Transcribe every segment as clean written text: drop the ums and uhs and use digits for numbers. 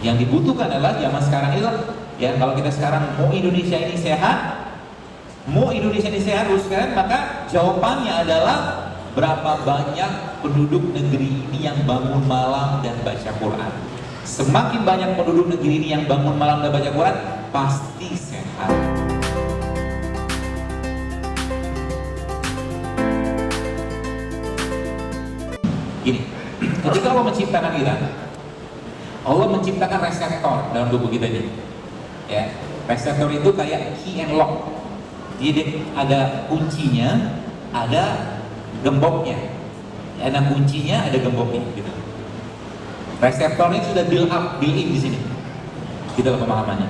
Yang dibutuhkan adalah zaman sekarang itu, ya kalau kita sekarang mau Indonesia ini sehat, maka jawabannya adalah berapa banyak penduduk negeri ini yang bangun malam dan baca Quran. Semakin banyak penduduk negeri ini yang bangun malam dan baca Quran, pasti sehat. Gini, ketika Allah menciptakan kita, Allah menciptakan reseptor dalam tubuh kita ini. Ya, reseptor itu kayak key and lock. Jadi ada kuncinya, ada gemboknya. Ada kuncinya, ada gemboknya. Gitu. Reseptornya sudah build in di sini. Gitu pemahamannya.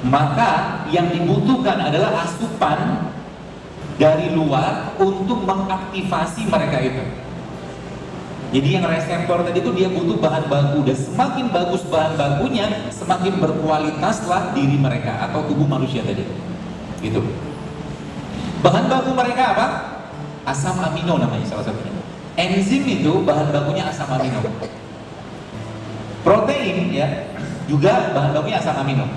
Maka yang dibutuhkan adalah asupan dari luar untuk mengaktifasi mereka itu. Jadi yang reseptor tadi itu dia butuh bahan baku, dan semakin bagus bahan bakunya, semakin berkualitaslah diri mereka atau tubuh manusia tadi. Gitu. Bahan baku mereka apa? Asam amino namanya salah satunya. Enzim itu bahan bakunya asam amino. Protein ya juga bahan bakunya asam amino.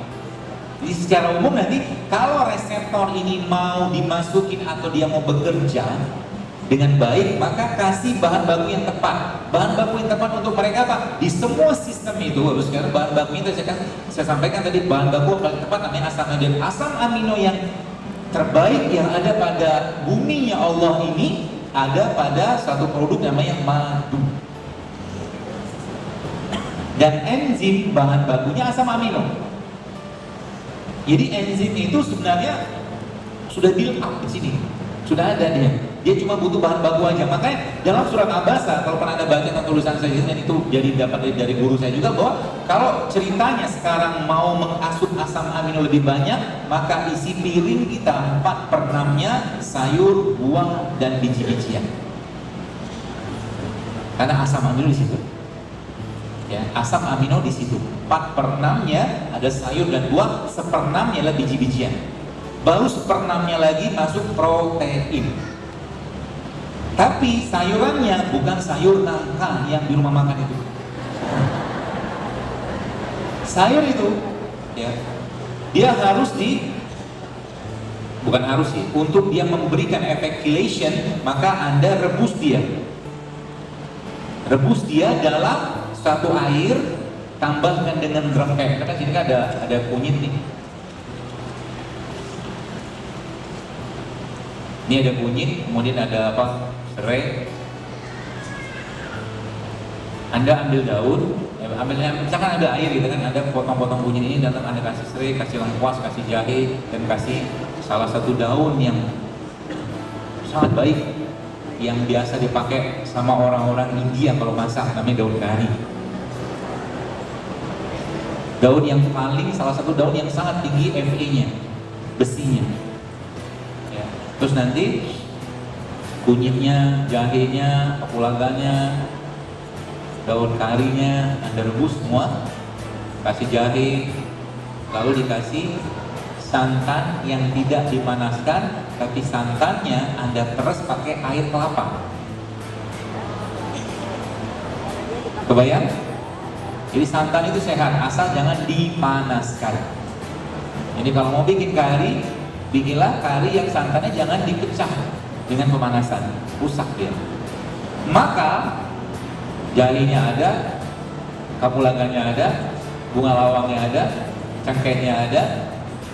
Jadi secara umum nanti kalau reseptor ini mau dimasukin atau dia mau bekerja dengan baik, maka kasih bahan baku yang tepat. Bahan baku yang tepat untuk mereka apa? Di semua sistem itu harus sekarang bahan baku itu saya sampaikan tadi, bahan baku paling tepat namanya asam amino. Asam amino yang terbaik yang ada pada buminya Allah ini ada pada satu produk namanya madu. Dan enzim bahan bakunya asam amino. Jadi enzim itu sebenarnya sudah build up di sini. Sudah ada dia cuma butuh bahan baku aja. Makanya dalam surat Abasa, kalau pernah ada baca tentang tulisan saya dan itu jadi dapat dari guru saya juga, bahwa kalau ceritanya sekarang mau mengasup asam amino lebih banyak, maka isi piring kita 4/6-nya sayur, buah, dan biji-bijian. Karena asam amino di situ. Ya, asam amino di situ. 4/6-nya ada sayur dan buah, 1/6-nya adalah biji-bijian. Baru 1/6-nya lagi masuk protein. Tapi sayurannya bukan sayur nangka yang di rumah makan itu. Sayur itu ya, dia harus bukan harus sih, untuk dia memberikan efek chelation, maka Anda rebus dia. Rebus dia dalam satu air, tambahkan dengan drum kayak karena sini kan ada kunyit nih. Ini ada kunyit, kemudian ada apa? Serai. Anda ambil daun, misalkan ada air gitu kan, Anda potong-potong kunyit ini, dan Anda kasih serai, kasih lengkuas, kasih jahe, dan kasih salah satu daun yang sangat baik yang biasa dipakai sama orang-orang India kalau masak, namanya daun kari. Daun yang paling, salah satu daun yang sangat tinggi Fe-nya, besinya. Ya. Terus nanti kunyitnya, jahenya, kapulaganya, daun karinya Anda rebus semua, kasih jahe, lalu dikasih santan yang tidak dipanaskan, tapi santannya Anda peres pakai air kelapa. Kebayang? Jadi santan itu sehat, asal jangan dipanaskan. Jadi kalau mau bikin kari, bikinlah kari yang santannya jangan dipecah dengan pemanasan, rusak dia. Maka jahenya ada, kapulaganya ada, bunga lawangnya ada, cengkehnya ada,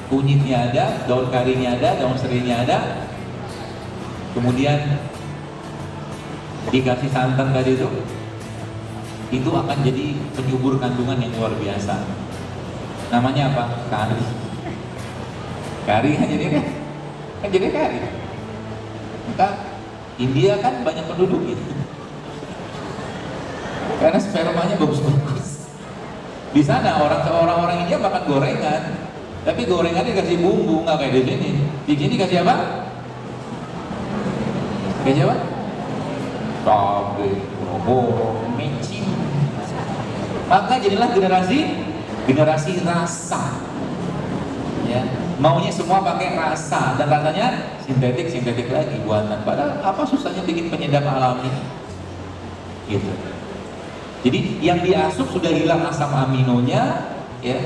kunyitnya ada, daun karinya ada, daun serainya ada, kemudian dikasih santan tadi itu akan jadi penyubur kandungan yang luar biasa. Namanya apa? Kari. Kari kan jadi kari. Maka India kan banyak penduduk gitu. Karena spermanya bagus-bagus. Di sana orang-orang India makan gorengan, tapi gorengannya dikasih bumbu, nggak kayak di sini. Di sini kasih apa? Kasih apa? Cabai, bawang, micin. Maka jadilah generasi rasa. Ya, maunya semua pakai rasa, dan rasanya sintetik lagi buatan. Padahal apa susahnya bikin penyedap alami? Gitu. Jadi yang diasup sudah hilang asam aminonya, ya,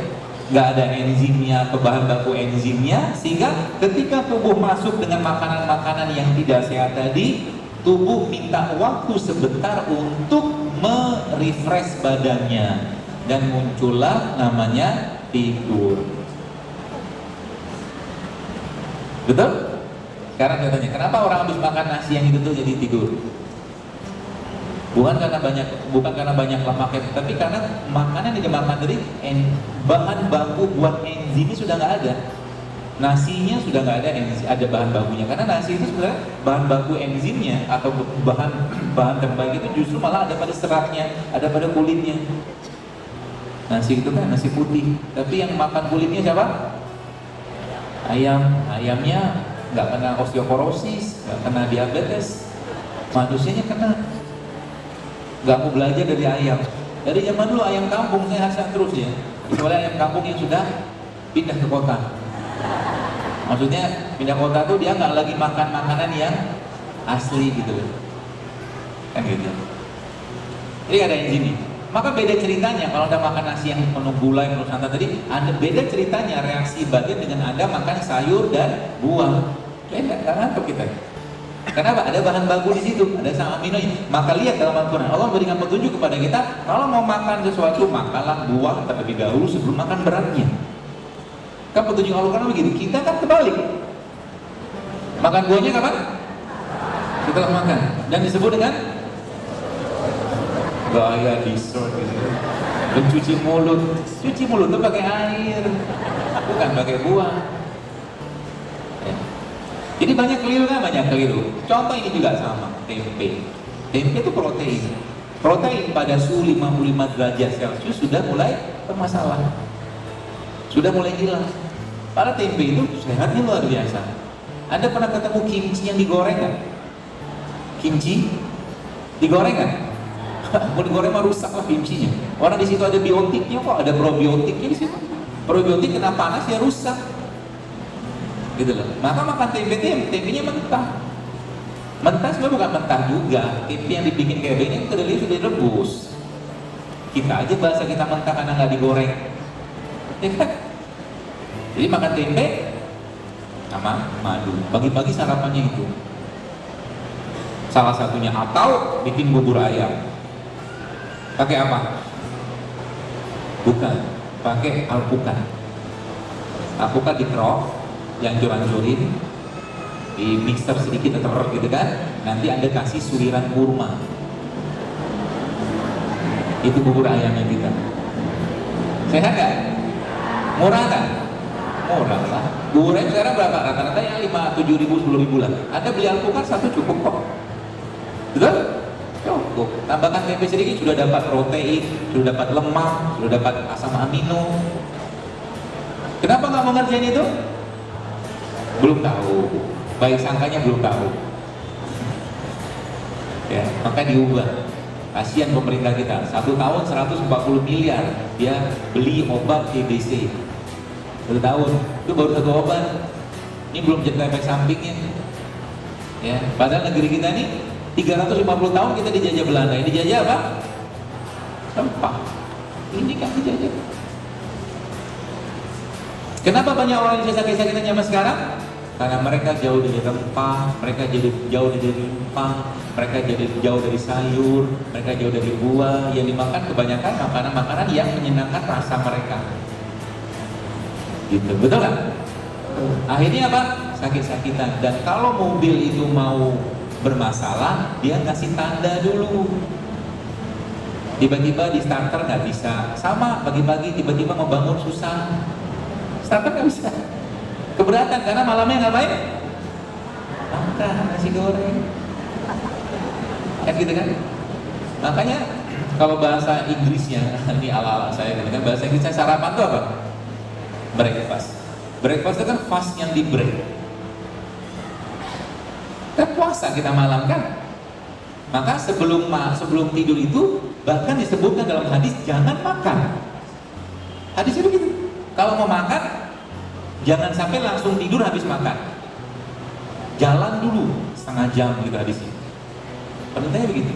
nggak ada enzimnya atau bahan baku enzimnya, sehingga ketika tubuh masuk dengan makanan-makanan yang tidak sehat tadi, tubuh minta waktu sebentar untuk merefresh badannya, dan muncullah namanya tidur. Betul? Sekarang saya tanya, kenapa orang habis makan nasi yang itu tuh jadi tidur? Bukan karena banyak lemaknya, tapi karena makanan yang dimakan tadi bahan baku buat enzimnya sudah nggak ada. Nasinya sudah nggak ada bahan bakunya, karena nasi itu sebenarnya bahan baku enzimnya atau bahan terbaik itu justru malah ada pada seratnya, ada pada kulitnya. Nasi itu kan nasi putih, tapi yang makan kulitnya siapa? Ayamnya nggak kena osteoporosis, nggak kena diabetes, manusianya kena. Nggak mau belajar dari ayam. Dari zaman dulu ayam kampung sehat-sehat terus ya. Kecuali ayam kampung yang sudah pindah ke kota. Maksudnya pindah kota tuh dia nggak lagi makan makanan yang asli gitu, kan gitu. Jadi ada yang sini. Maka beda ceritanya kalau Anda makan nasi yang penuh gula, yang penuh santan tadi, ada beda ceritanya reaksi batin dengan Anda makan sayur dan buah. Beda, nggak ngantuk kita. Kenapa? Ada bahan baku di situ, ada asam aminonya. Maka lihat dalam Al-Quran, Allah berikan petunjuk kepada kita, kalau mau makan sesuatu, makanlah buah terlebih dahulu sebelum makan beratnya. Kan petunjuk Al-Quran begitu. Kita kan terbalik. Makan buahnya kapan? Setelah makan. Dan disebut dengan gaya dessert gitu. Mencuci mulut. Cuci mulut itu pakai air, bukan pakai buah. Jadi banyak keliru kan? Banyak keliru. Contoh ini juga sama, tempe. Tempe itu protein. Protein pada suhu 55 derajat Celcius sudah mulai bermasalah. Sudah mulai hilang. Para tempe itu sehatnya luar biasa. Anda pernah ketemu kimchi yang digoreng kan? Kimchi digoreng kan? Mau digoreng mah rusak lah kimchinya. Orang di situ ada biotiknya kok, ada probiotiknya di situ. Probiotik kena panas ya rusak. Gitu loh. Maka makan tempe itu tempenya mentah. Mentah sebenarnya bukan mentah juga. Tempe yang dibikin kayak begini kedelai sudah direbus. Kita aja bahasa kita mentah karena nggak digoreng. Ya kan? Jadi makan tempe sama madu. Pagi-pagi sarapannya itu. Salah satunya, atau bikin bubur ayam. Pakai apa? Bukan, pakai alpukat. Alpukat dikerok, dihancur-hancurin, di mixer sedikit gitu kan, nanti Anda kasih suiran kurma. Itu bubur ayamnya kita. Sehat gak? Murah kan? Murah lah. Bubur ayam sekarang berapa? Rata-rata yang 5, 7 ribu, 10 ribu lah. Anda beli alpukat satu cukup kok. Betul? Cukup. Tambahkan tempe sedikit sudah dapat protein, sudah dapat lemak, sudah dapat asam amino. Kenapa nggak mau ngerjain itu? Belum tahu, baik sangkanya belum tahu. Ya, maka diubah. Kasihan pemerintah kita, 1 tahun 140 miliar dia beli obat TBC. 1 tahun, itu baru 1 obat. Ini belum cerita efek sampingnya. Ya, padahal negeri kita nih 350 tahun kita dijajah Belanda. Ini dijajah apa? Rempah. Ini kan dijajah. Kenapa banyak orang Indonesia sakit-sakitan zaman sekarang? Karena mereka jauh dari rempah, mereka jadi jauh dari rempah, mereka jadi jauh dari sayur, mereka jauh dari buah. Yang dimakan kebanyakan makanan-makanan yang menyenangkan rasa mereka. Gitu, betul kan? Akhirnya apa? Sakit-sakitan. Dan kalau mobil itu mau bermasalah, dia kasih tanda dulu. Tiba-tiba di starter nggak bisa. Sama pagi-pagi tiba-tiba mau bangun susah. Starter nggak bisa. Keberatan karena malamnya ngapain? Makan nasi goreng. Kan gitu kan? Makanya kalau bahasa Inggrisnya ini ala-ala saya gitu kan, bahasa Inggrisnya sarapan itu apa? Breakfast. Breakfast itu kan fast yang di break. Kita puasa kita malam kan. Maka sebelum tidur itu bahkan disebutkan dalam hadis jangan makan. Hadis itu gitu. Kalau mau makan jangan sampai langsung tidur habis makan. Jalan dulu setengah jam gitu hadisnya. Perintahnya begitu.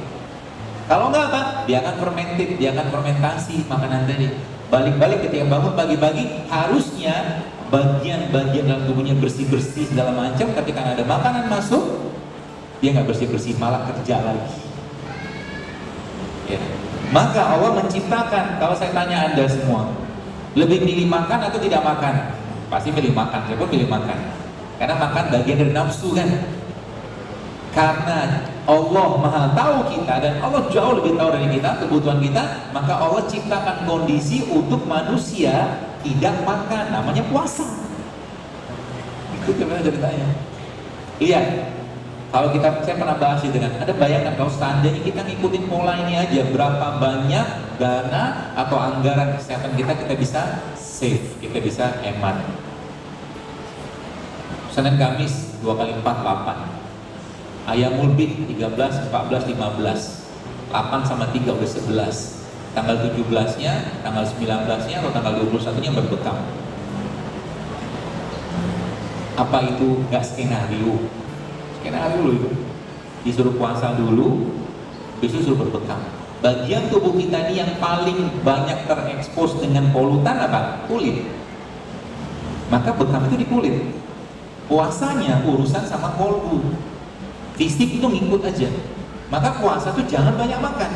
Kalau enggak apa? Dia akan fermented, dia akan fermentasi makanan tadi. Balik-balik ketika bangun pagi-pagi, harusnya bagian-bagian dalam tubuhnya bersih-bersih segala macam, tapi karena ada makanan masuk, dia nggak bersih-bersih, malah kerja lagi. Ya. Maka Allah menciptakan, kalau saya tanya Anda semua, lebih milih makan atau tidak makan? Pasti milih makan, saya pun milih makan. Karena makan bagian dari nafsu kan. Karena Allah Maha tahu kita dan Allah jauh lebih tahu dari kita, kebutuhan kita, maka Allah ciptakan kondisi untuk manusia tidak makan, namanya puasa. Itu sebenarnya ceritanya. Lihat, kalau saya pernah bahas itu kan, ada bayangan kalau seandainya kita ngikutin pola ini aja, berapa banyak dana atau anggaran kesehatan kita bisa save, kita bisa hemat. Senin Kamis 2 kali 4 8. Ayamul Bid 13, 14, 15. 8 sama 3 udah 11. Tanggal 17-nya, tanggal 19-nya atau tanggal 21-nya berbekam. Apa itu gak skenario? Skenario loh itu. Disuruh puasa dulu, besok suruh berbekam. Bagian tubuh kita ini yang paling banyak terekspos dengan polutan apa? Kulit. Maka bekam itu di kulit. Puasanya urusan sama kolbu. Fisik itu ngikut aja. Maka puasa tuh jangan banyak makan.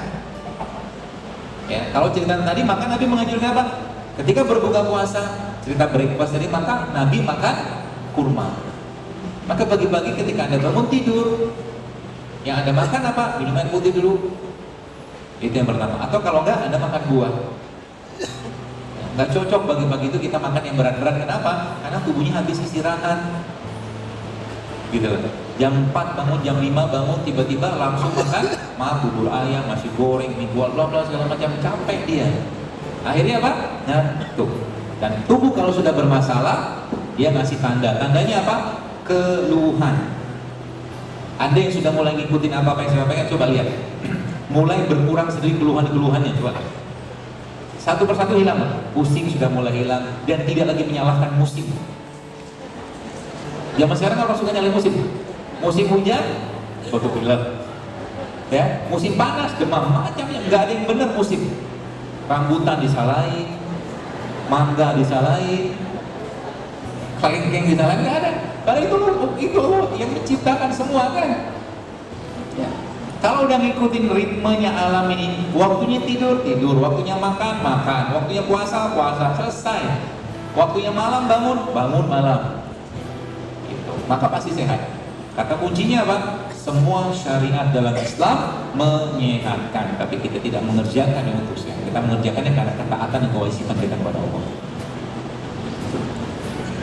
Ya, kalau cerita tadi makan, Nabi mengajarkan apa? Ketika berbuka puasa, cerita breakfast tadi, maka Nabi makan kurma. Maka pagi-pagi ketika Anda bangun tidur, yang Anda makan apa? Minum air putih dulu. Itu yang pertama. Atau kalau enggak, Anda makan buah. Nggak cocok pagi-pagi itu kita makan yang berat-berat. Kenapa? Karena tubuhnya habis istirahat. Gitu loh. Jam 4 bangun, jam 5 bangun, tiba-tiba langsung makan bubur ayam, nasi goreng, mie bla bla segala macam, capek dia. Akhirnya apa? Ngantuk. Dan tubuh kalau sudah bermasalah, dia ngasih tanda. Tandanya apa? Keluhan. Anda yang sudah mulai ngikutin apa yang saya sampaikan, coba lihat. Mulai berkurang sedikit keluhan-keluhannya, coba. Satu persatu hilang, pusing sudah mulai hilang, dan tidak lagi menyalahkan musim. Zaman sekarang orang suka nyalain musim. Musim hujan, batuk pilek. Ya, musim panas, demam, macamnya nggak ada yang benar musim. Rambutan disalahin, mangga disalahin, kelengkeng disalahin, nggak ada. Karena itu yang menciptakan semua kan. Ya. Kalau udah ngikutin ritmenya alam ini, waktunya tidur, waktunya makan, waktunya puasa, selesai. Waktunya malam, bangun malam. Gitu. Maka pasti sehat. Kata kuncinya apa? Semua syariat dalam Islam menyehatkan, tapi kita tidak mengerjakan yang untuk sehat. Kita mengerjakannya karena ketaatan dan kewajiban kita kepada Allah.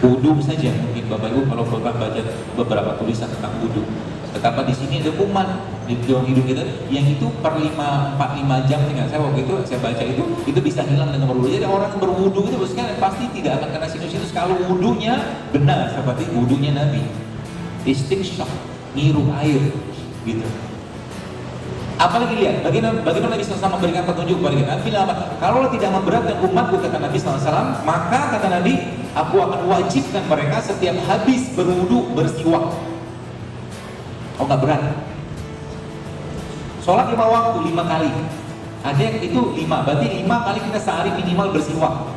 Wudu saja, mungkin Bapak Ibu kalau Bapak baca beberapa tulisan tentang wudu, betapa di sini ada kuman di dalam hidung kita yang itu per 4-5 jam tinggal. Saya waktu itu saya baca itu bisa hilang dengan berwudu. Jadi orang berwudu itu pasti tidak akan kena sinus kalau wudunya benar seperti wudunya Nabi. Distinction, ngirup air, gitu. Apalagi lihat, bagaimana Nabi SAW memberikan petunjuk kepada kita. Nabi bilang apa? Kalau tidak memberatkan umatku, kata Nabi SAW, maka kata Nabi, aku akan wajibkan mereka setiap habis berwudu bersiwak. Oh nggak berat. Sholat 5 waktu 5 kali. Ada yang itu 5, berarti 5 kali kita sehari minimal bersiwak.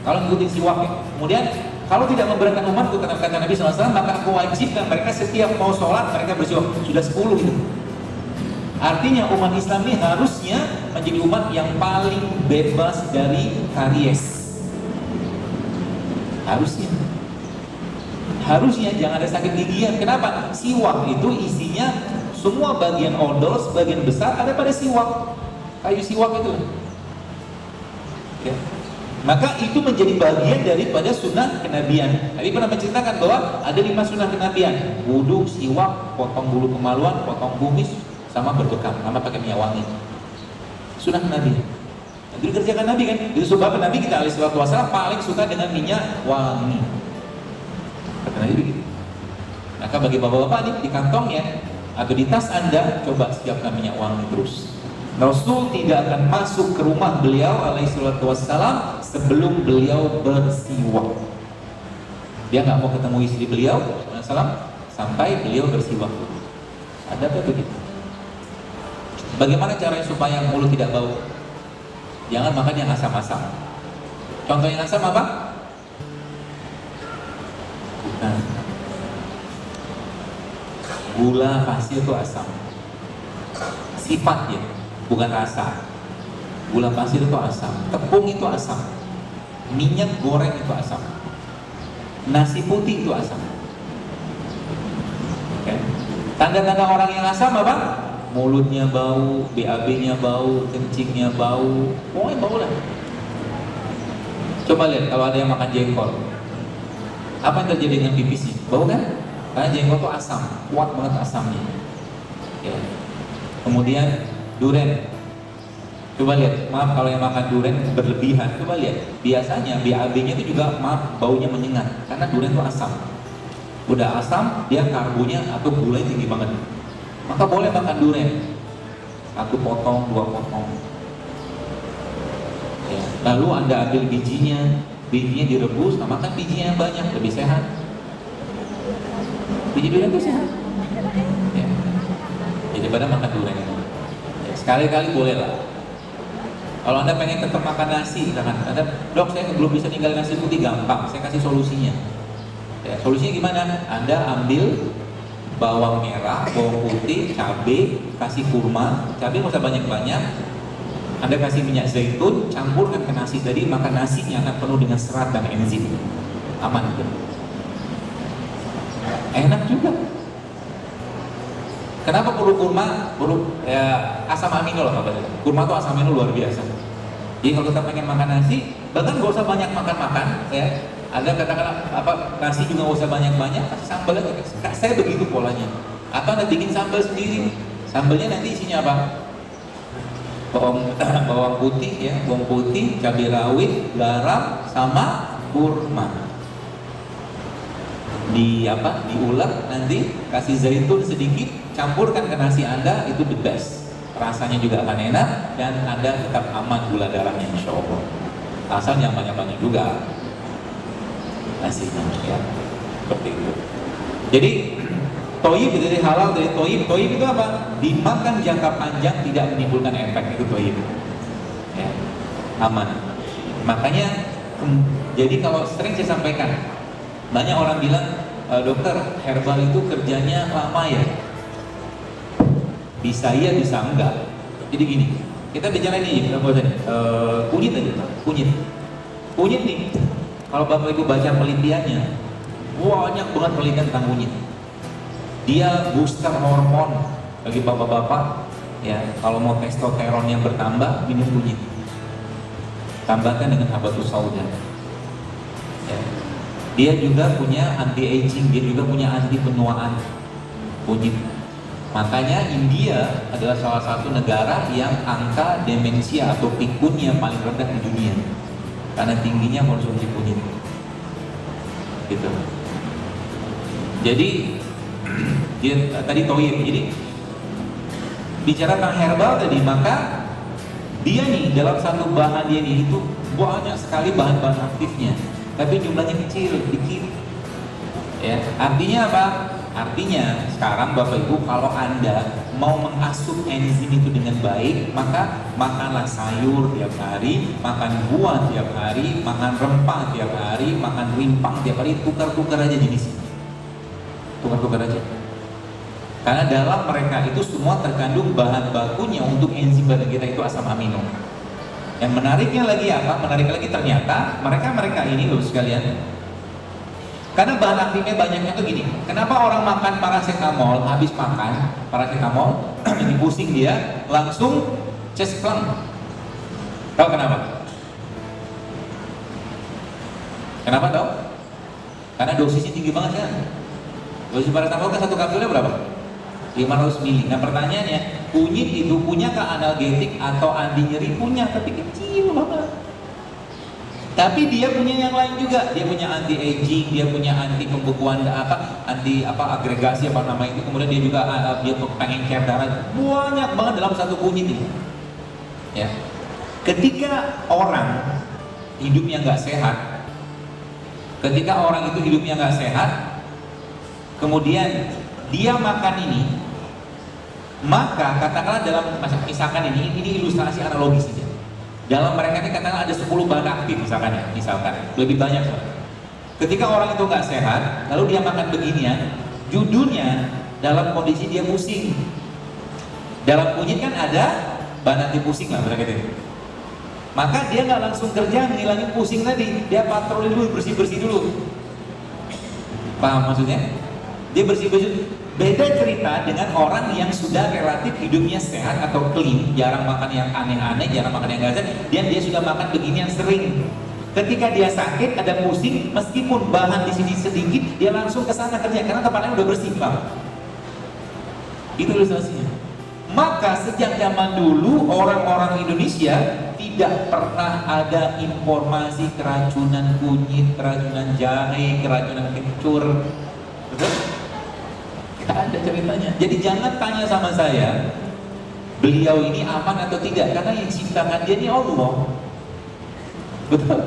Kalau ngikutin siwak ya. Kemudian kalau tidak memberatkan umatku, kata Nabi SAW, maka aku wajibkan mereka setiap mau sholat mereka bersiwak. Sudah 10 gitu. Artinya umat Islam ini harusnya menjadi umat yang paling bebas dari karies. Harusnya jangan ada sakit gigian. Kenapa? Siwak itu isinya semua bagian odol, sebagian besar ada pada siwak. Kayu siwak itu. Ya. Maka itu menjadi bagian daripada sunnah kenabian. Nabi pernah menceritakan bahwa ada 5 sunnah kenabian: wudu, siwak, potong bulu kemaluan, potong kumis, sama berbekam, sama pakai minyak wangi. Sunnah kenabian. Itu dikerjakan Nabi kan? Itu sebab Nabi kita alaihi salatu wasallam paling suka dengan minyak wangi. Kata Nabi begitu. Maka bagi bapak-bapak nih di kantongnya atau di tas Anda, coba siapkan minyak wangi terus. Rasul tidak akan masuk ke rumah beliau alaihi salatu wassalam sebelum beliau bersiwak. Dia nggak mau ketemu istri beliau sampai beliau bersiwak. Ada apa begitu? Bagaimana caranya supaya mulut tidak bau? Jangan makan yang asam-asam. Contoh yang asam apa? Nah, gula pasir itu asam. Sifat ya, bukan rasa. Gula pasir itu asam, tepung itu asam, minyak goreng itu asam, nasi putih itu asam. Oke. Tanda-tanda orang yang asam apa? Mulutnya bau, BAB-nya bau, kencingnya bau, pokoknya bau lah. Coba lihat kalau ada yang makan jengkol, apa yang terjadi dengan pipisnya? Bau kan? Karena jengkol itu asam, kuat banget asamnya. Ya. Kemudian durian. Coba lihat, maaf kalau yang makan durian berlebihan, coba lihat. Biasanya BAB-nya itu juga maaf baunya menyengat karena durian itu asam. Udah asam, dia karbonya atau gulanya tinggi banget. Maka boleh makan durian. 1 potong, 2 potong. Ya. Lalu Anda ambil bijinya direbus, nah makan bijinya yang banyak, lebih sehat. Biji durian itu sehat. Ya. Jadi pada makan durian. Ya, sekali-kali boleh lah. Kalau Anda pengen tetap makan nasi, misalkan, dok saya belum bisa tinggal nasi putih, gampang, saya kasih solusinya. Ya, solusinya gimana? Anda ambil bawang merah, bawang putih, cabai, kasih kurma, cabai nggak usah banyak-banyak. Anda kasih minyak zaitun, campurkan ke nasi tadi, maka nasinya akan penuh dengan serat dan enzim. Aman gitu. Enak juga. Kenapa perlu kurma? Asam amino loh kabarnya. Kurma itu asam amino luar biasa. Jadi kalau kita pengen makan nasi, bahkan gak usah banyak makan-makan, ya. Anda katakan apa nasi juga gak usah banyak-banyak, kasih sambal aja. Saya begitu polanya. Atau Anda bikin sambal sendiri. Sambalnya nanti isinya apa? Bawang putih, ya, bawang putih, cabai rawit, garam, sama kurma. Diulek nanti, kasih zaitun sedikit, campurkan ke nasi Anda, itu the best. Rasanya juga akan enak dan Anda tetap aman gula darahnya, insya Allah. Asal yang banyak-banyak juga nasinya, ya, seperti itu. Jadi toyib dari halal dari toyib itu apa? Dimakan jangka panjang tidak menimbulkan efek, itu toyib, ya, aman. Makanya jadi kalau sering saya sampaikan, banyak orang bilang, dokter herbal itu kerjanya lama ya. Bisa iya, bisa enggak. Jadi gini, kita bicara ini, kunyit aja, kunyit nih. Kalau Bapak Ibu baca penelitiannya, banyak banget penelitian tentang kunyit. Dia booster hormon bagi bapak-bapak, ya. Kalau mau testosteron yang bertambah, minum kunyit. Tambahkan dengan habatus sauda. Ya. Dia juga punya anti aging, dia juga punya anti penuaan, kunyit. Makanya India adalah salah satu negara yang angka demensia atau pikunnya paling rendah di dunia karena tingginya konsumsi kunyit. Gitu. Jadi tadi toyib. Jadi bicara tentang herbal tadi, maka dia nih dalam satu bahan dia nih itu banyak sekali bahan-bahan aktifnya, tapi jumlahnya kecil, dikit. Ya, artinya apa? Artinya sekarang Bapak Ibu kalau Anda mau mengasup enzim itu dengan baik, maka makanlah sayur tiap hari, makan buah tiap hari, makan rempah tiap hari, makan rimpang tiap hari, tukar-tukar aja jenisnya. Tukar-tukar aja. Karena dalam mereka itu semua terkandung bahan bakunya untuk enzim badan kita itu asam amino. Yang menariknya lagi apa? Menarik lagi ternyata mereka ini loh sekalian. Karena bahan aktifnya banyaknya tuh gini. Kenapa orang makan paracetamol, habis makan paracetamol, ini pusing dia, langsung chest clamp? Tahu kenapa? Kenapa tahu? Karena dosisnya tinggi banget kan? Dosis paracetamol kan 1 kapsulnya berapa? 500 mili. Nah pertanyaannya, kunyit itu punya ke analgetik atau anti nyeri? Punya, tapi kecil banget. Tapi dia punya yang lain juga, dia punya anti aging, dia punya anti pembekuan anti agregasi apa nama itu, kemudian dia juga dia pengengker darah, banyak banget dalam satu kunyit ini. Ya, ketika orang hidupnya nggak sehat, kemudian dia makan ini, Maka katakanlah dalam misalkan ini ilustrasi analogis saja. Dalam mereka ini katakanlah ada 10 bahan aktif misalkan ya, misalkan lebih banyak. Ketika orang itu nggak sehat, lalu dia makan beginian, judulnya dalam kondisi dia pusing. Dalam kunyit kan ada bahan anti pusing lah, berarti itu. Maka dia nggak langsung kerja ngilangin pusing tadi, dia patroli dulu, bersih-bersih dulu. Paham maksudnya? Dia bersih-bersih. Beda cerita dengan orang yang sudah relatif hidupnya sehat atau clean, jarang makan yang aneh-aneh, jarang makan yang gak sehat, dan dia sudah makan begini yang sering. Ketika dia sakit, ada pusing, meskipun bahan di sini sedikit, dia langsung ke sana kerja karena tempatnya udah bersih, Bang. Itu ilustrasinya. Maka sejak zaman dulu orang-orang Indonesia tidak pernah ada informasi keracunan kunyit, keracunan jahe, keracunan kencur. Betul? Ada ceritanya. Jadi jangan tanya sama saya beliau ini aman atau tidak, karena yang ciptakan dia ini Allah. Betul.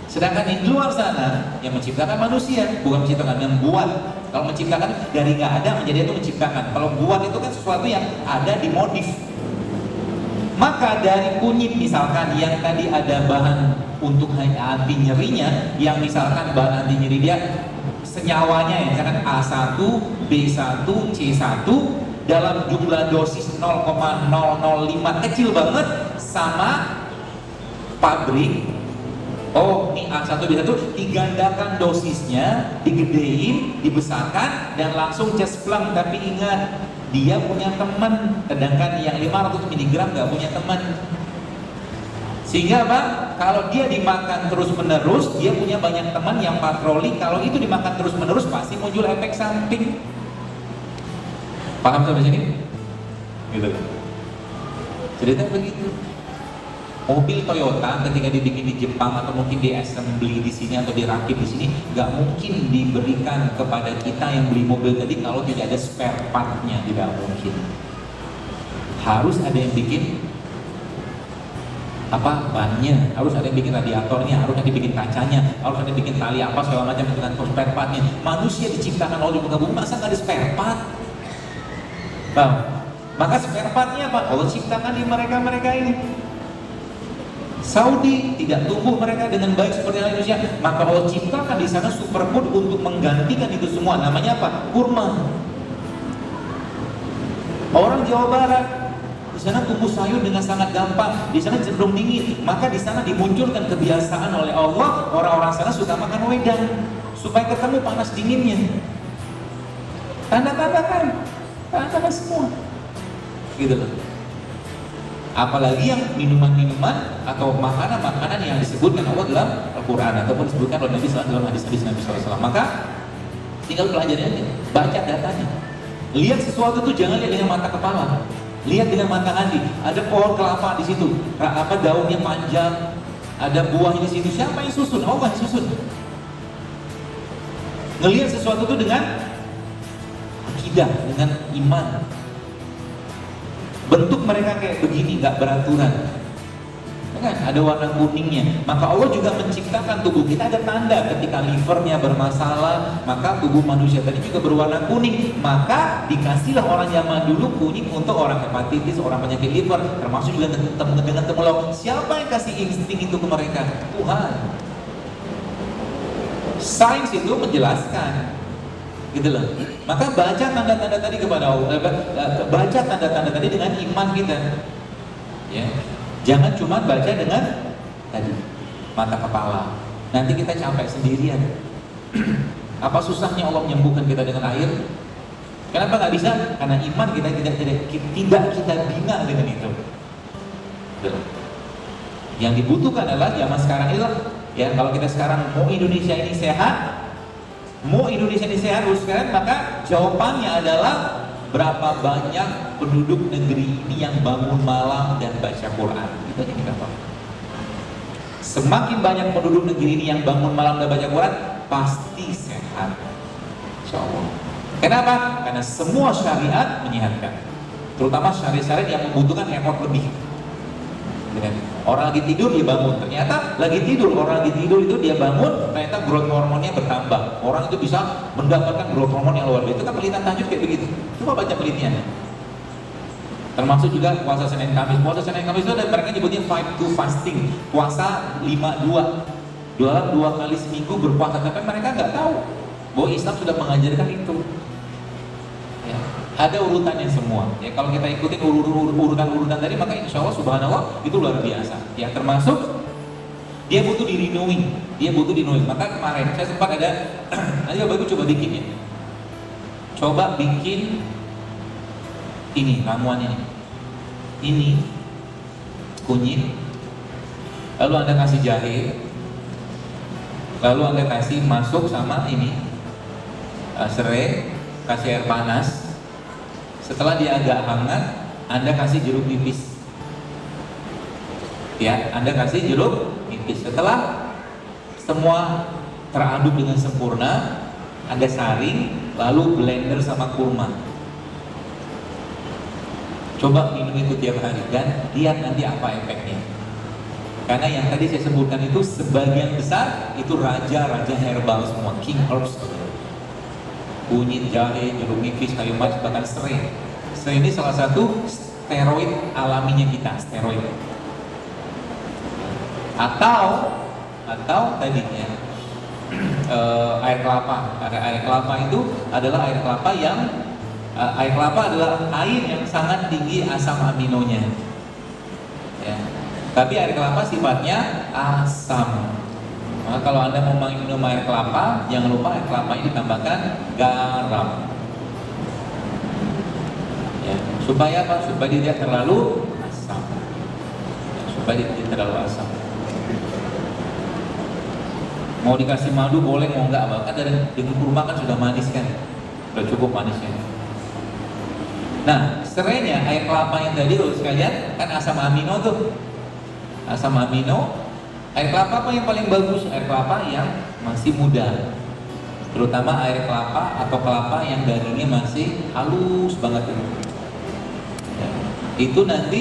Sedangkan di luar sana yang menciptakan manusia, bukan menciptakan, yang buat. Kalau menciptakan dari nggak ada menjadi itu menciptakan. Kalau buat itu kan sesuatu yang ada dimodif. Maka dari kunyit misalkan yang tadi ada bahan untuk anti nyerinya, yang misalkan bahan anti nyeri dia senyawanya ya, misalkan A1, B1, C1 dalam jumlah dosis 0,005 kecil banget sama pabrik. Oh, ini A1, B1 digandakan dosisnya, digedein, dibesarkan dan langsung cespleng. Tapi ingat, dia punya teman, sedangkan yang 500 mg nggak punya teman. Sehingga apa? Kalau dia dimakan terus menerus, dia punya banyak teman yang patroli. Kalau itu dimakan terus menerus, pasti muncul efek samping. Paham sampai sini? Gitu. Cerita begitu. Mobil Toyota ketika dibikin di Jepang atau mungkin di assembly di sini atau dirakit di sini, nggak mungkin diberikan kepada kita yang beli mobil tadi kalau tidak ada spare partnya, tidak mungkin. Harus ada yang bikin apa bannya, harus ada yang bikin radiatornya, harus ada yang bikin kacanya, harus ada yang bikin tali apa segala macam dengan spare partnya. Manusia diciptakan oleh muka bumi, masa nggak ada spare part? Bang, maka spare partnya apa? Allah ciptakan di mereka ini. Saudi tidak tumbuh mereka dengan baik seperti Indonesia, maka Allah ciptakan di sana superfood untuk menggantikan itu semua. Namanya apa? Kurma. Orang Jawa Barat di sana tumbuh sayur dengan sangat gampang, di sana cenderung dingin, maka di sana dimunculkan kebiasaan oleh Allah, orang-orang sana suka makan wedang supaya ketemu panas dinginnya. Tanda-tanda kan semua, gitu loh. Apalagi yang minuman-minuman atau makanan-makanan yang disebutkan Allah dalam Al-Quran ataupun disebutkan oleh Nabi SAW dalam hadis-hadis Nabi SAW. Maka tinggal pelajari aja, baca datanya. Lihat sesuatu itu jangan lihat dengan mata kepala, lihat dengan mata hati. Ada pohon kelapa di situ, apa daunnya panjang, ada buahnya di situ. Siapa yang susun? Allah yang susun. Ngelihat sesuatu itu dengan akidah, dengan iman. Bentuk mereka kayak begini, nggak beraturan, kan? Ada warna kuningnya. Maka Allah juga menciptakan tubuh kita ada tanda. Ketika livernya bermasalah, maka tubuh manusia tadi juga berwarna kuning. Maka dikasihlah orang zaman dulu kuning untuk orang hepatitis, orang penyakit liver, termasuk juga dengan temulawak. Siapa yang kasih insting itu ke mereka? Tuhan. Sains itu menjelaskan, gitu loh. Maka baca tanda-tanda tadi kepada Allah, baca tanda-tanda tadi dengan iman kita, ya. Jangan cuma baca dengan tadi mata kepala. Nanti kita capek sendirian. Apa susahnya Allah menyembuhkan kita dengan air? Kenapa nggak bisa? Karena iman kita tidak kita bina dengan itu. Yang dibutuhkan adalah zaman sekarang inilah, ya. Kalau kita sekarang mau Indonesia ini sehat, maka jawabannya adalah berapa banyak penduduk negeri ini yang bangun malam dan baca Quran. Itu aja kita tahu. Semakin banyak penduduk negeri ini yang bangun malam dan baca Quran, pasti sehat, insya Allah. Kenapa? Karena semua syariat menyehatkan, terutama syariat-syariat yang membutuhkan effort lebih. Orang lagi tidur dia bangun, ternyata lagi tidur, orang lagi tidur itu dia bangun, ternyata growth hormonnya bertambah. Orang itu bisa mendapatkan growth hormon yang luar biasa. Itu kan penelitian tahajud kayak begitu. Coba baca penelitiannya. Termasuk juga puasa Senin Kamis. Puasa Senin Kamis itu ada mereka nyebutnya 5-2 fasting, puasa 5-2. Dalam 2 kali seminggu berpuasa, tapi mereka nggak tahu bahwa Islam sudah mengajarkan itu. Ya, ada urutannya semua. Ya, kalau kita ikutin urutan tadi, maka insya Allah subhanallah itu luar biasa. Ya, termasuk dia butuh di-renewing. Maka kemarin saya sempat ada, nanti Bapak Ibu coba bikin ya. Coba bikin ini ramuan ini kunyit, lalu Anda kasih jahe, lalu Anda kasih masuk sama ini serai, kasih air panas. Setelah dia agak hangat, Anda kasih jeruk nipis. Ya, Anda kasih jeruk nipis. Setelah semua teraduk dengan sempurna, Anda saring, lalu blender sama kurma. Coba minum itu tiap hari dan lihat nanti apa efeknya. Karena yang tadi saya sebutkan itu sebagian besar itu raja-raja herbal semua, king herbs. Kunyit, jahe, jeruk nipis, kayu manis, bahkan serai. Serai ini salah satu steroid alaminya kita, steroid. Atau tadi ya, air kelapa. Air kelapa itu adalah air kelapa yang air kelapa adalah air yang sangat tinggi asam aminonya. Ya. Tapi air kelapa sifatnya asam. Maka kalau Anda mau minum air kelapa, jangan lupa air kelapa ini ditambahkan garam. Ya. Supaya apa? Supaya dia tidak terlalu asam. Ya, supaya dia tidak terlalu asam. Mau dikasih madu boleh, mau enggak, bahkan dengan kurma kan sudah manis kan, sudah cukup manisnya. Nah, serainya air kelapa yang tadi sekalian kan asam amino tuh, asam amino. Air kelapa apa yang paling bagus? Air kelapa yang masih muda, terutama air kelapa atau kelapa yang dagingnya masih halus banget itu. Ya, itu nanti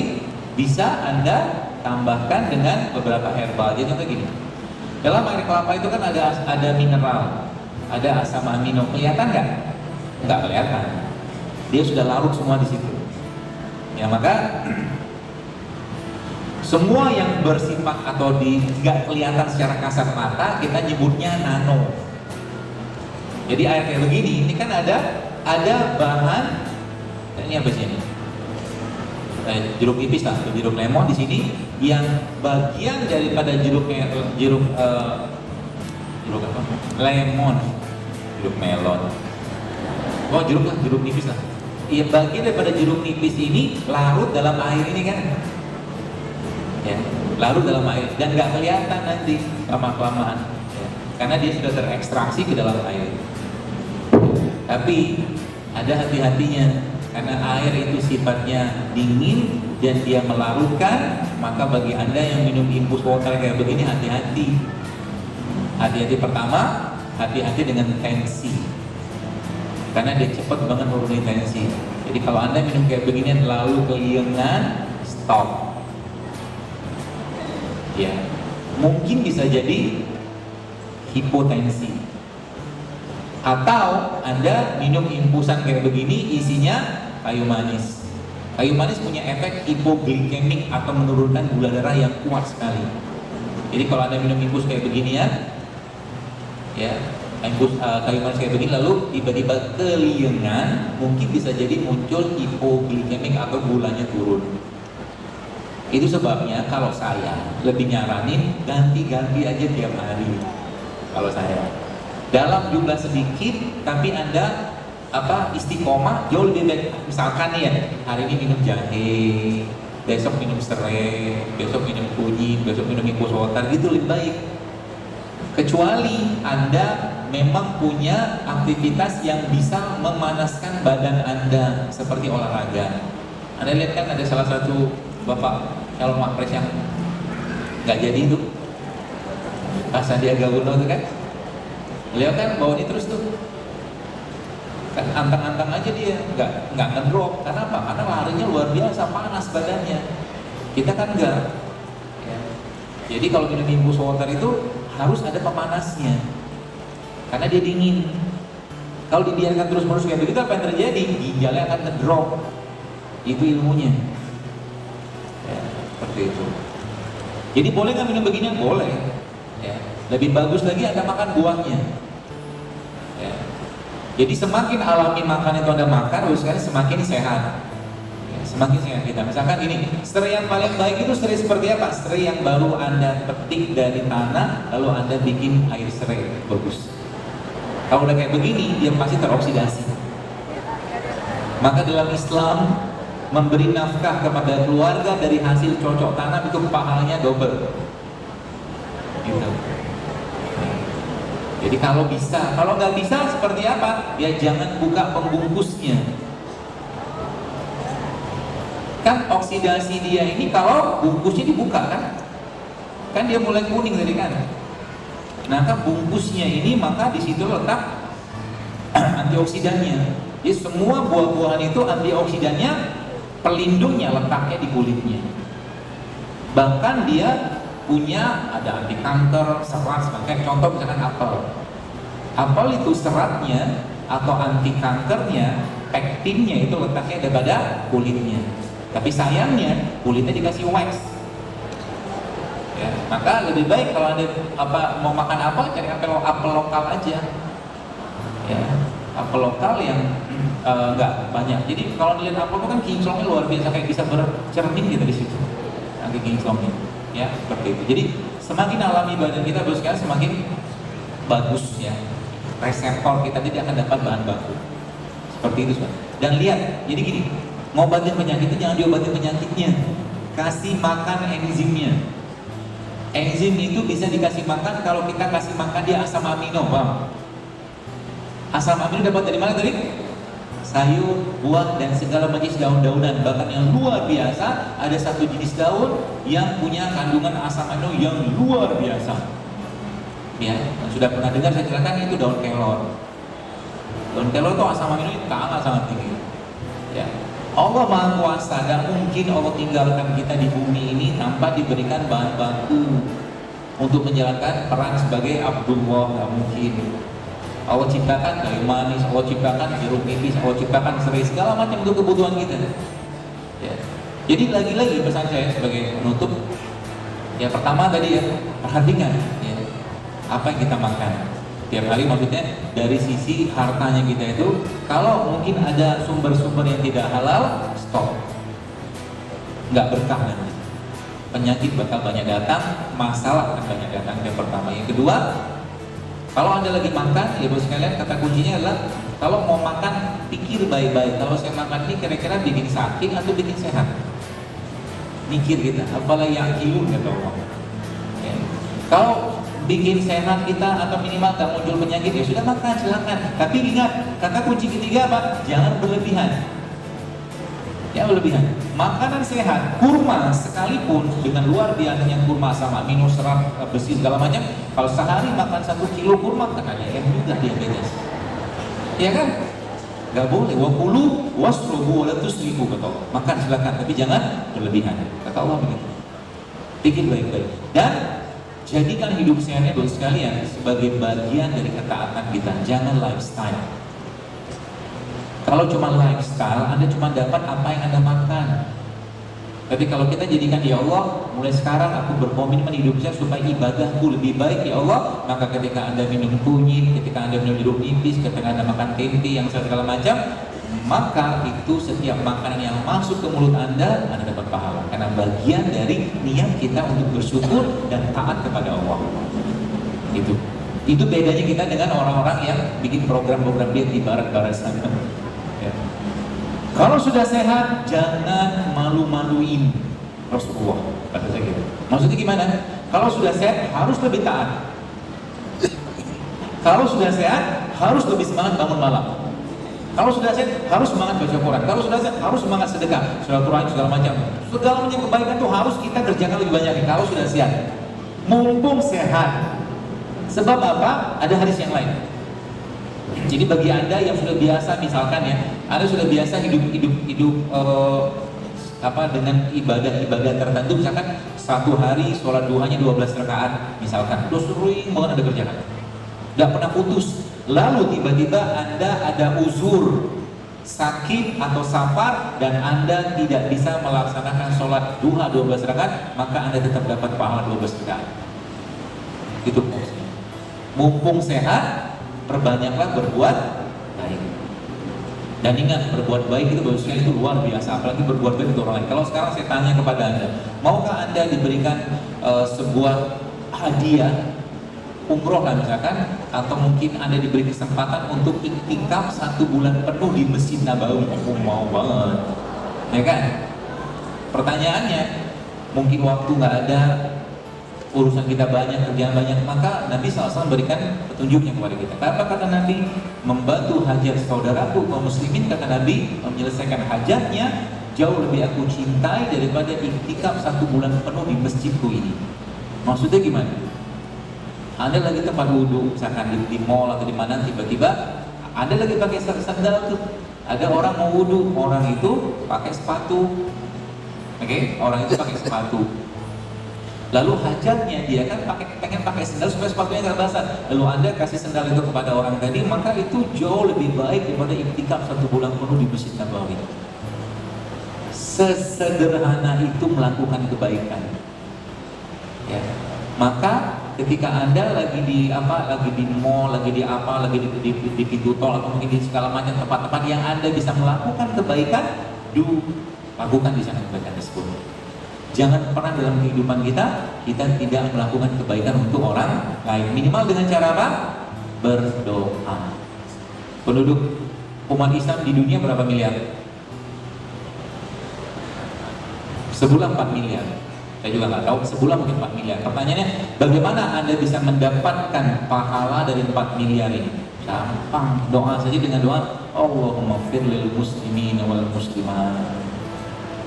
bisa Anda tambahkan dengan beberapa herbal. Jadi contoh gini. Dalam air kelapa itu kan ada mineral, ada asam amino. Kelihatan nggak? Nggak kelihatan. Dia sudah larut semua di situ. Ya, maka semua yang bersifat atau nggak kelihatan secara kasat mata kita nyebutnya nano. Jadi air kayak begini, ini kan ada bahan. Ini apa sih ini? Jeruk nipis lah, jeruk lemon di sini. Yang bagian daripada jeruk apa? Lemon, jeruk melon. Oh, jeruk nipis lah. Iya, bagian daripada jeruk nipis ini larut dalam air ini kan. Ya, larut dalam air dan nggak kelihatan nanti lama-kelamaan. Ya, karena dia sudah terekstraksi ke dalam air. Tapi ada hati-hatinya. Karena air itu sifatnya dingin dan dia melarutkan, maka bagi Anda yang minum infus water kayak begini, hati-hati. Hati-hati pertama, hati-hati dengan tensi. Karena dia cepat banget nurunin tensi. Jadi kalau Anda minum kayak begini lalu keliengan, stop. Ya, mungkin bisa jadi hipotensi. Atau Anda minum infusan kayak begini isinya kayu manis. Kayu manis punya efek hipoglikemik atau menurunkan gula darah yang kuat sekali. Jadi kalau Anda minum infus kayak begini ya infus kayu manis kayak begini lalu tiba-tiba keliengan, mungkin bisa jadi muncul hipoglikemik atau gulanya turun. Itu sebabnya kalau saya lebih nyaranin ganti-ganti aja tiap hari. Kalau saya dalam jumlah sedikit, tapi Anda istiqomah jauh lebih baik. Misalkan nih ya, hari ini minum jahe, besok minum serai, besok minum kunyit, besok minum infus water, gitu lebih baik. Kecuali Anda memang punya aktivitas yang bisa memanaskan badan Anda seperti olahraga. Anda lihat kan ada salah satu bapak calon wapres yang nggak jadi itu, Pak Sandiaga Uno itu kan. Beliau kan bawa ini terus tuh, kan antang-antang aja dia, nggak ngedrop. Karena apa? Karena larinya luar biasa, panas badannya. Kita kan enggak. Ya. Jadi kalau minum infus water itu harus ada pemanasnya, karena dia dingin. Kalau dibiarkan terus-menerus kayak begitu, apa yang terjadi? Ginjalnya akan ngedrop. Itu ilmunya. Ya, seperti itu. Jadi boleh nggak minum beginian? Boleh. Ya. Lebih bagus lagi Anda makan buahnya. Ya. Jadi semakin alami makan itu Anda makan, sekali semakin sehat. Ya, semakin sehat kita. Misalkan ini, serai yang paling baik itu serai seperti apa? Serai yang baru Anda petik dari tanah, lalu Anda bikin air serai bagus. Kalau udah kayak begini, dia pasti teroksidasi. Maka dalam Islam memberi nafkah kepada keluarga dari hasil cocok tanam itu pahalanya double. Gitu. Jadi kalau bisa, kalau nggak bisa seperti apa? Ya jangan buka pembungkusnya. Kan oksidasi dia ini kalau bungkusnya dibuka kan dia mulai kuning tadi kan. Nah kan bungkusnya ini maka di situ letak antioksidannya. Jadi semua buah-buahan itu antioksidannya, pelindungnya letaknya di kulitnya. Bahkan dia punya ada anti kanker, serat, sebagai contoh misalkan apel. Apel itu seratnya atau anti kankernya, pektinnya itu letaknya ada pada kulitnya. Tapi sayangnya kulitnya dikasih wax. Ya, maka lebih baik kalau Anda mau makan apel, cari apel lokal aja. Ya, apel lokal yang enggak banyak. Jadi kalau dilihat apel itu kan kinclongnya luar biasa, kayak bisa bercermin gitu di situ. Nanti kinclongnya. Ya, seperti itu. Jadi semakin alami badan kita sekali semakin bagus ya. Reseptor kita tidak akan dapat bahan baku. Seperti itu, Sobat. Dan lihat, jadi gini, ngobatin penyakit itu jangan diobatin penyakitnya. Kasih makan enzimnya. Enzim itu bisa dikasih makan kalau kita kasih makan dia asam amino, Bang. Asam amino dapat dari mana tadi? Sayur, buah, dan segala jenis daun-daunan. Bahkan yang luar biasa, ada satu jenis daun yang punya kandungan asam amino yang luar biasa. Ya, yang sudah pernah dengar saya ceritakan itu daun kelor. Daun kelor itu asam amino sangat tinggi. Ya. Allah Maha Kuasa, dan mungkin Allah tinggalkan kita di bumi ini tanpa diberikan bahan baku untuk menjalankan peran sebagai Abdullah. Nggak mungkin. Allah ciptakan kayu manis, Allah ciptakan jeruk nipis, Allah ciptakan serai, segala macam untuk kebutuhan kita. Ya. Jadi lagi-lagi pesan saya sebagai penutup, ya pertama tadi ya, perhatikan ya, apa yang kita makan tiap hari, maksudnya dari sisi hartanya kita itu, kalau mungkin ada sumber-sumber yang tidak halal, stop, nggak berkah nanti, penyakit bakal banyak datang, masalah akan banyak datang. Yang pertama. Yang kedua, kalau Anda lagi makan, ya bos sekalian, kata kuncinya adalah kalau mau makan, pikir baik-baik. Kalau saya makan ini kira-kira bikin sakit atau bikin sehat? Mikir kita, apalah yang ilmu kata Allah. Ya. Kalau bikin sehat kita atau minimal tak muncul penyakit, ya sudah makan, silakan. Tapi ingat, kata kunci ketiga apa? Jangan berlebihan. Jangan berlebihan. Makanan sehat, kurma sekalipun dengan luar biasanya kurma sama amino, serat, besi segala macam. Kalau sehari makan 1 kilo kurma, katanya juga diabetes. Iya kan? Gak boleh. Wakulu wasrobu walatusrifu kata Allah. Makan silakan, tapi jangan berlebihan. Kata Allah begitu. Pikir baik-baik. Dan jadikan hidup sehatnya bagi sekalian sebagai bagian dari ketaatan kita. Jangan lifestyle. Kalau cuma lifestyle, Anda cuma dapat apa yang Anda makan. Tapi kalau kita jadikan, ya Allah, mulai sekarang aku berkomitmen hidup saya supaya ibadahku lebih baik, ya Allah. Maka ketika Anda minum kunyit, ketika Anda minum jeruk nipis, ketika Anda makan tempe yang segala macam, maka itu setiap makanan yang masuk ke mulut Anda dapat pahala. Karena bagian dari niat kita untuk bersyukur dan taat kepada Allah. Itu bedanya kita dengan orang-orang yang bikin program-program diet di barat-barat sana. Ya. Kalau sudah sehat, jangan malu-maluin Rasulullah, kata saya gitu. Maksudnya gimana? Kalau sudah sehat, harus lebih taat. Kalau sudah sehat, harus lebih semangat bangun malam. Kalau sudah sehat, harus semangat baca Quran. Kalau sudah sehat, harus semangat sedekah, silaturahmi segala macam. Segala macam kebaikan itu harus kita kerjakan lebih banyak. Kalau sudah sehat, mumpung sehat. Sebab apa? Ada hadis yang lain. Jadi bagi Anda yang sudah biasa, misalkan ya, Anda sudah biasa hidup dengan ibadah tertentu, misalkan satu hari sholat duhanya 12 rakaat, misalkan, terus sering banget Anda kerjakan, nggak pernah putus. Lalu tiba-tiba Anda ada uzur sakit atau safar dan Anda tidak bisa melaksanakan sholat duha 12 rakaat, maka Anda tetap dapat pahala 12 rakaat. Itu maksudnya. Mumpung sehat, perbanyaklah berbuat baik. Dan ingat, berbuat baik itu bagus sekali, itu luar biasa. Apalagi berbuat baik untuk orang lain. Kalau sekarang saya tanya kepada Anda, maukah Anda diberikan sebuah hadiah umroh lah misalkan, atau mungkin Anda diberi kesempatan untuk iktikaf 1 bulan penuh di Masjid Nabawi? Aku mau banget, ya kan? Pertanyaannya, mungkin waktu nggak ada, urusan kita banyak, kerjaan banyak, maka Nabi SAW berikan petunjuknya kepada kita. Apa kata Nabi? Membantu hajat saudaraku kaum muslimin, kata Nabi, menyelesaikan hajatnya jauh lebih aku cintai daripada iktikaf 1 bulan penuh di masjidku ini. Maksudnya gimana? Anda lagi tempat wudhu, misalkan di mall atau di mana, tiba-tiba Anda lagi pakai sandal tuh, ada orang mau wudhu, orang itu pakai sepatu, oke? Orang itu pakai sepatu. Lalu hajatnya dia kan pengen pakai sandal supaya sepatunya nggak basah. Lalu Anda kasih sandal itu kepada orang tadi, maka itu jauh lebih baik daripada iktikaf 1 bulan penuh di Masjid Nabawi. Sesederhana itu melakukan kebaikan. Ya. Maka ketika Anda lagi di mall, lagi di pintu tol, atau mungkin di segala macam tempat-tempat yang Anda bisa melakukan kebaikan, lakukan di sana kebaikan tersebut. Jangan pernah dalam kehidupan kita tidak melakukan kebaikan untuk orang lain. Minimal dengan cara apa? Berdoa. Penduduk umat Islam di dunia berapa miliar? Sebulan 4 miliar. Saya juga nggak tahu, sebulan mungkin 4 miliar. Pertanyaannya, bagaimana Anda bisa mendapatkan pahala dari 4 miliar ini? Gampang, doa saja. Dengan doa, Allahumma fir lil muslimin wal muslimat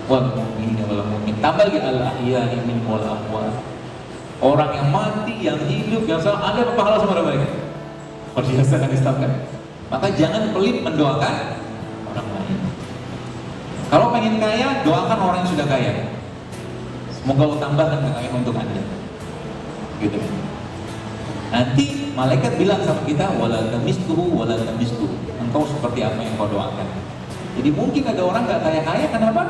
wal mu'minin wal mu'min. Tambah lagi al-ahya'i minhum wal amwat. Orang yang mati, yang hidup, yang salah, Anda berpahala sama mereka. Biasa kan Islam kan? Maka jangan pelit mendoakan orang lain. Kalau pengen kaya, doakan orang yang sudah kaya. Semoga Allah tambahkan kekayaan untuk Anda. Gitu. Nanti malaikat bilang sama kita, wala tamistuhu wala tamistuhu. Engkau seperti apa yang kau doakan. Jadi mungkin ada orang nggak kaya-kaya, kenapa?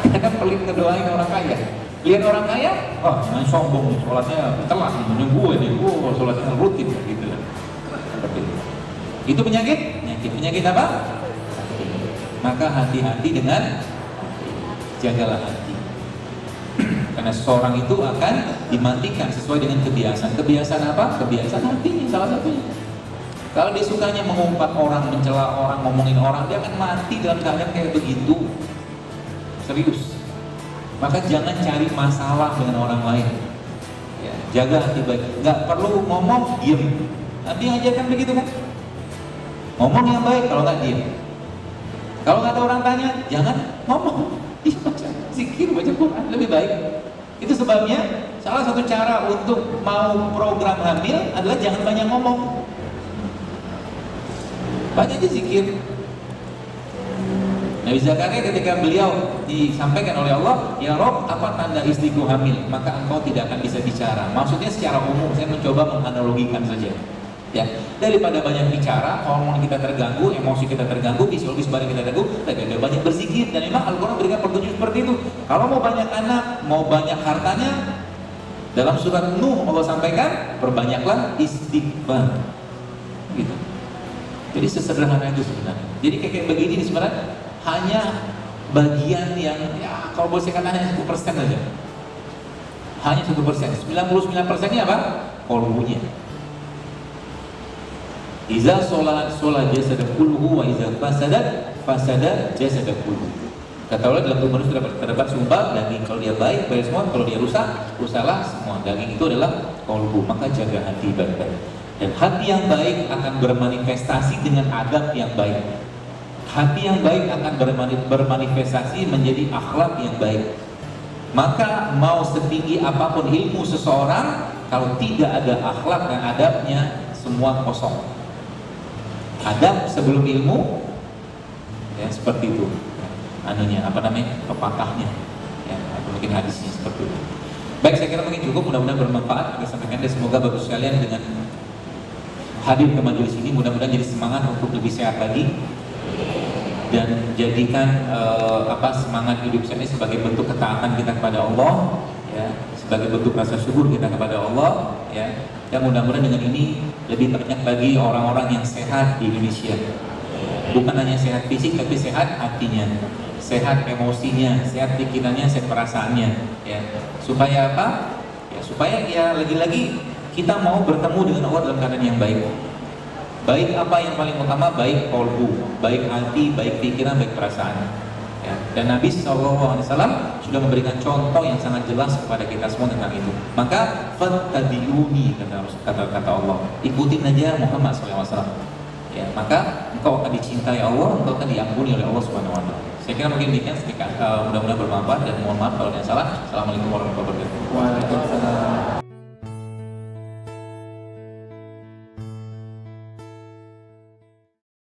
Kita kan pelit ngedoain orang kaya. Lihat orang kaya, main sombong, sholatnya telat, menunggu ini, sholatnya rutin, gitu. Itu penyakit? Penyakit apa? Maka hati-hati dengan jagalah hati. Karena seseorang itu akan dimatikan sesuai dengan kebiasaan. Kebiasaan apa? Kebiasaan hatinya salah satunya. Kalau dia sukanya mengumpat orang, mencela orang, ngomongin orang, dia akan mati dalam keadaan kayak begitu. Serius. Maka jangan cari masalah dengan orang lain. Ya, jaga hati baik. Nggak perlu ngomong, diem. Nabi ajarkan begitu kan? Ngomong yang baik, kalau nggak diem. Kalau nggak ada orang tanya, jangan ngomong. Baca zikir, baca Quran, lebih baik. Itu sebabnya salah satu cara untuk mau program hamil adalah jangan banyak ngomong. Banyak aja zikir. Nabi Zakaria ketika beliau disampaikan oleh Allah, ya Rob, apa tanda istriku hamil? Maka engkau tidak akan bisa bicara. Maksudnya secara umum, saya mencoba menganalogikan saja. Ya, daripada banyak bicara, hormon kita terganggu, emosi kita terganggu, fisiologis badan kita terganggu, lebih banyak berzikir. Dan memang Al-Quran berikan petunjuk seperti itu. Kalau mau banyak anak, mau banyak hartanya, dalam surat Nuh Allah sampaikan, perbanyaklah istighfar. Gitu. Jadi sesederhana itu sebenarnya. Jadi kayak begini sebenarnya hanya bagian yang, ya kalau boleh saya katakan hanya 1% saja. Hanya 1%. 99%-nya apa? Kolbunya. Iza sholat jasad kulluhu wa iza fasada jasad kulluhu. Kata Allah dalam tubuh manusia terdapat sumber daging. Kalau dia baik semua. Kalau dia rusaklah semua. Daging itu adalah kolbu. Maka jaga hati baik-baik. Dan hati yang baik akan bermanifestasi dengan adab yang baik. Hati yang baik akan bermanifestasi menjadi akhlak yang baik. Maka mau setinggi apapun ilmu seseorang, kalau tidak ada akhlak dan adabnya, semua kosong. Adab sebelum ilmu, ya seperti itu. Pepatahnya, ya, atau mungkin hadisnya seperti itu. Baik, saya kira mungkin cukup. Mudah-mudahan bermanfaat. Kita sampaikan dan semoga bagus sekalian dengan hadir ke majelis ini, mudah-mudahan jadi semangat untuk lebih sehat lagi dan jadikan semangat hidup saya ini sebagai bentuk ketaatan kita kepada Allah, ya, sebagai bentuk rasa syukur kita kepada Allah, ya. Dan mudah-mudahan dengan ini lebih banyak lagi orang-orang yang sehat di Indonesia, bukan hanya sehat fisik tapi sehat hatinya, sehat emosinya, sehat pikirannya, sehat perasaannya, ya. Supaya apa? Ya, supaya ya lagi-lagi kita mau bertemu dengan Allah dalam keadaan yang baik. Baik apa yang paling utama? Baik kolbu, baik hati, baik pikiran, baik perasaan. Ya. Dan Nabi SAW sudah memberikan contoh yang sangat jelas kepada kita semua tentang itu. Maka fattabi'uni, kata Allah, ikutin aja Muhammad SAW. Ya, maka engkau akan dicintai Allah, engkau akan diampuni oleh Allah Subhanahu Wa Taala. Saya kira mungkin demikian, mudah-mudahan bermanfaat dan mohon maaf kalau ada yang salah. Assalamualaikum warahmatullahi wabarakatuh. Waalaikumsalam.